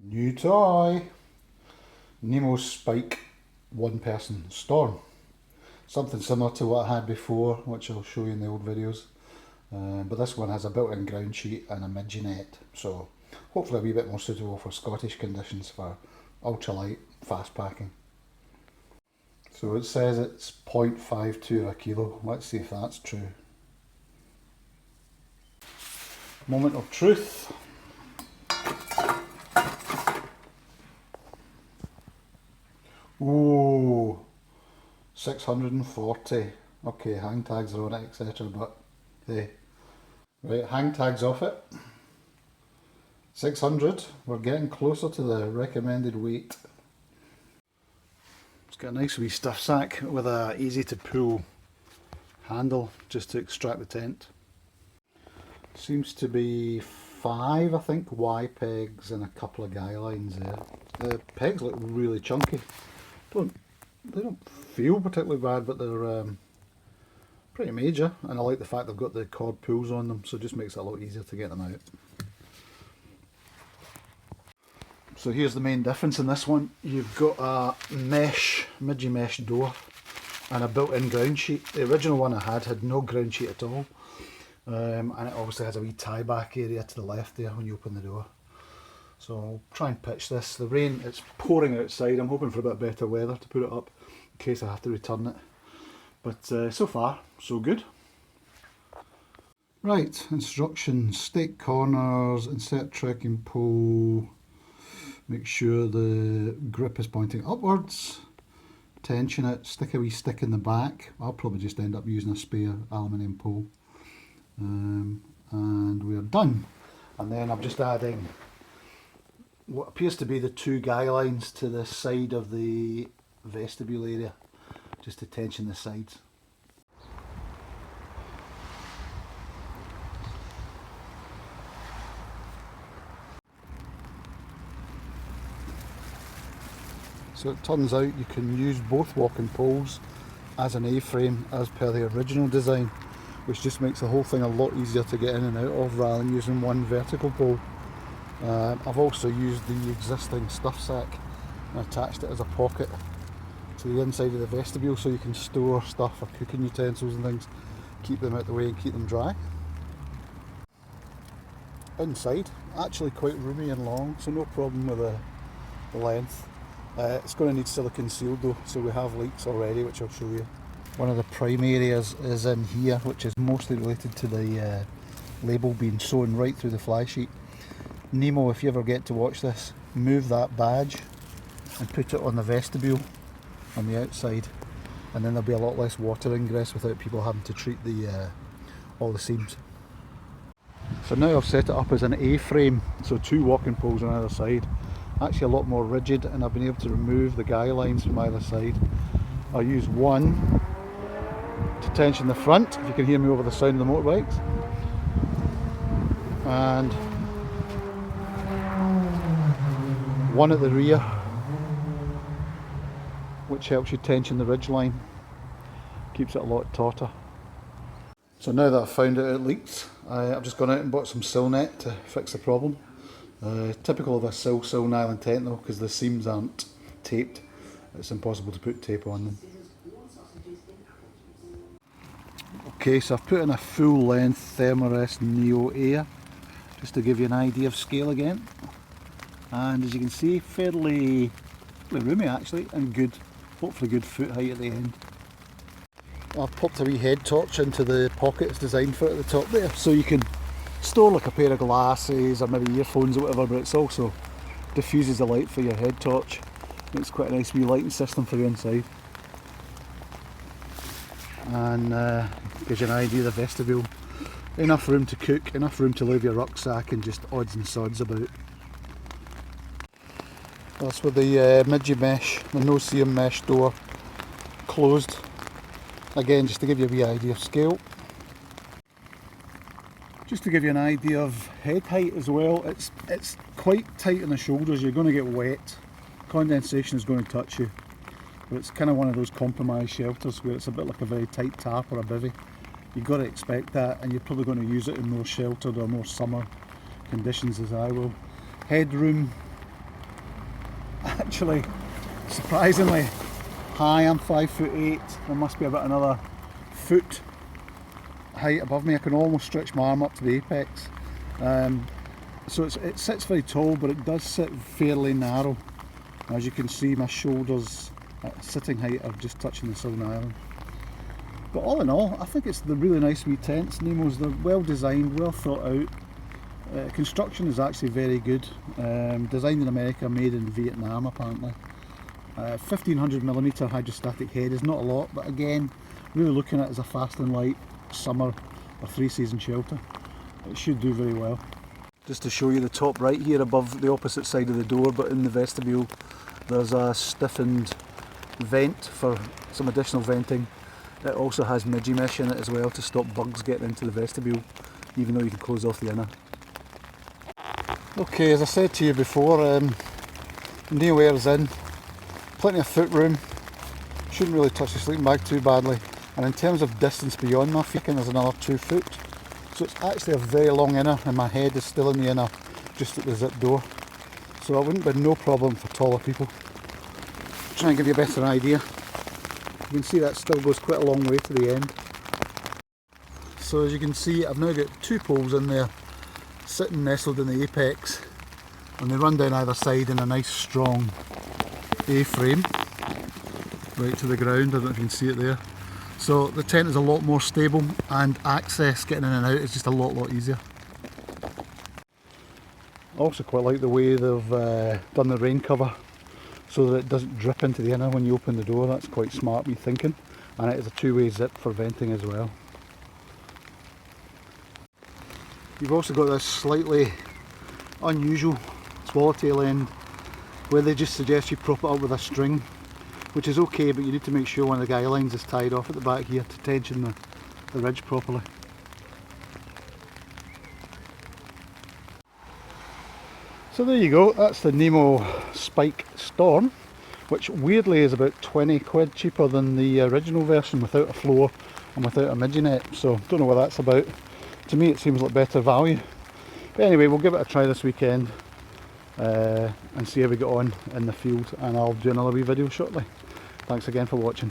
New toy! Nemo's Spike one person storm. Something similar to what I had before, which I'll show you in the old videos. But this one has a built-in ground sheet and a midgie net, so hopefully a wee bit more suitable for Scottish conditions for ultralight fast packing. So it says it's 0.52 a kilo. Let's see if that's true. Moment of truth. Ooh, 640. Okay, hang tags are on it, etc. But hey, right, hang tags off it. 600. We're getting closer to the recommended weight. It's got a nice wee stuff sack with a easy to pull handle just to extract the tent. Seems to be 5, I think, Y pegs and a couple of guy lines there. The pegs look really chunky. They don't feel particularly bad, but they're pretty major, and I like the fact they've got the cord pulls on them, so it just makes it a lot easier to get them out. So here's the main difference in this one. You've got a midgie mesh door and a built-in ground sheet. The original one I had no ground sheet at all, and it obviously has a wee tie back area to the left there when you open the door. So I'll try and pitch this. The rain, it's pouring outside. I'm hoping for a bit better weather to put it up in case I have to return it. But so far, so good. Right, instructions: stake corners, insert trekking pole, make sure the grip is pointing upwards, tension it, stick a wee stick in the back. I'll probably just end up using a spare aluminium pole. And we're done. And then I'm just adding what appears to be the 2 guy lines to the side of the vestibule area, just to tension the sides. So it turns out you can use both walking poles as an A-frame as per the original design, which just makes the whole thing a lot easier to get in and out of rather than using one vertical pole. I've also used the existing stuff sack and attached it as a pocket to the inside of the vestibule so you can store stuff for cooking utensils and things, keep them out the way and keep them dry. Inside, actually quite roomy and long, so no problem with the length. It's going to need silicone sealed though, so we have leaks already, which I'll show you. One of the prime areas is in here, which is mostly related to the label being sewn right through the fly sheet. Nemo, if you ever get to watch this, move that badge and put it on the vestibule on the outside, and then there'll be a lot less water ingress without people having to treat all the seams. So now I've set it up as an A-frame, so 2 walking poles on either side. Actually a lot more rigid, and I've been able to remove the guy lines from either side. I'll use one to tension the front, if you can hear me over the sound of the motorbikes, and one at the rear, which helps you tension the ridge line, keeps it a lot tauter. So now that I've found out it leaks, I've just gone out and bought some sill net to fix the problem. Typical of a sill nylon tent though, because the seams aren't taped. It's impossible to put tape on them. Okay, so I've put in a full length Thermarest Neo Air, just to give you an idea of scale again. And as you can see, fairly roomy actually, and good, hopefully good foot height at the end. I've popped a wee head torch into the pocket it's designed for at the top there, so you can store like a pair of glasses or maybe earphones or whatever, but it's also diffuses the light for your head torch. It's quite a nice wee lighting system for the inside, and gives you an idea of the vestibule. Enough room to cook, enough room to leave your rucksack and just odds and sods about. That's with the midgie mesh, the no-seam mesh door closed. Again, just to give you a wee idea of scale. Just to give you an idea of head height as well, it's quite tight in the shoulders. You're going to get wet, condensation is going to touch you, but it's kind of one of those compromise shelters where it's a bit like a very tight tarp or a bivvy. You've got to expect that, and you're probably going to use it in more sheltered or more summer conditions as I will. Headroom actually surprisingly high. I'm 5'8". There must be about another foot height above me. I can almost stretch my arm up to the apex. So it sits very tall, but it does sit fairly narrow. As you can see, my shoulders at sitting height are just touching the Southern Island. But all in all, I think it's the really nice wee tents. Nemo's, they're well designed, well thought out. Construction is actually very good. Designed in America, made in Vietnam apparently. 1500mm hydrostatic head is not a lot, but again, really looking at it as a fast and light summer or 3-season shelter. It should do very well. Just to show you the top right here above the opposite side of the door, but in the vestibule there's a stiffened vent for some additional venting. It also has midgie mesh in it as well to stop bugs getting into the vestibule, even though you can close off the inner. Okay, as I said to you before, Neoair's in, plenty of foot room, shouldn't really touch the sleeping bag too badly, and in terms of distance beyond my feet, there's another 2 foot, so it's actually a very long inner, and my head is still in the inner, just at the zip door, so it wouldn't be no problem for taller people. Try and give you a better idea. You can see that still goes quite a long way to the end. So as you can see, I've now got 2 poles in there, sitting nestled in the apex, and they run down either side in a nice strong A-frame right to the ground. I don't know if you can see it there. So the tent is a lot more stable, and access getting in and out is just a lot easier. I also quite like the way they've done the rain cover so that it doesn't drip into the inner when you open the door. That's quite smart me thinking, and it is a 2-way zip for venting as well. You've also got this slightly unusual swallowtail end where they just suggest you prop it up with a string, which is okay, but you need to make sure one of the guy lines is tied off at the back here to tension the ridge properly. So there you go, that's the Nemo Spike Storm, which weirdly is about 20 quid cheaper than the original version without a floor and without a midgie net, so don't know what that's about. To me it seems like better value. But anyway, we'll give it a try this weekend and see how we get on in the field, and I'll do another wee video shortly. Thanks again for watching.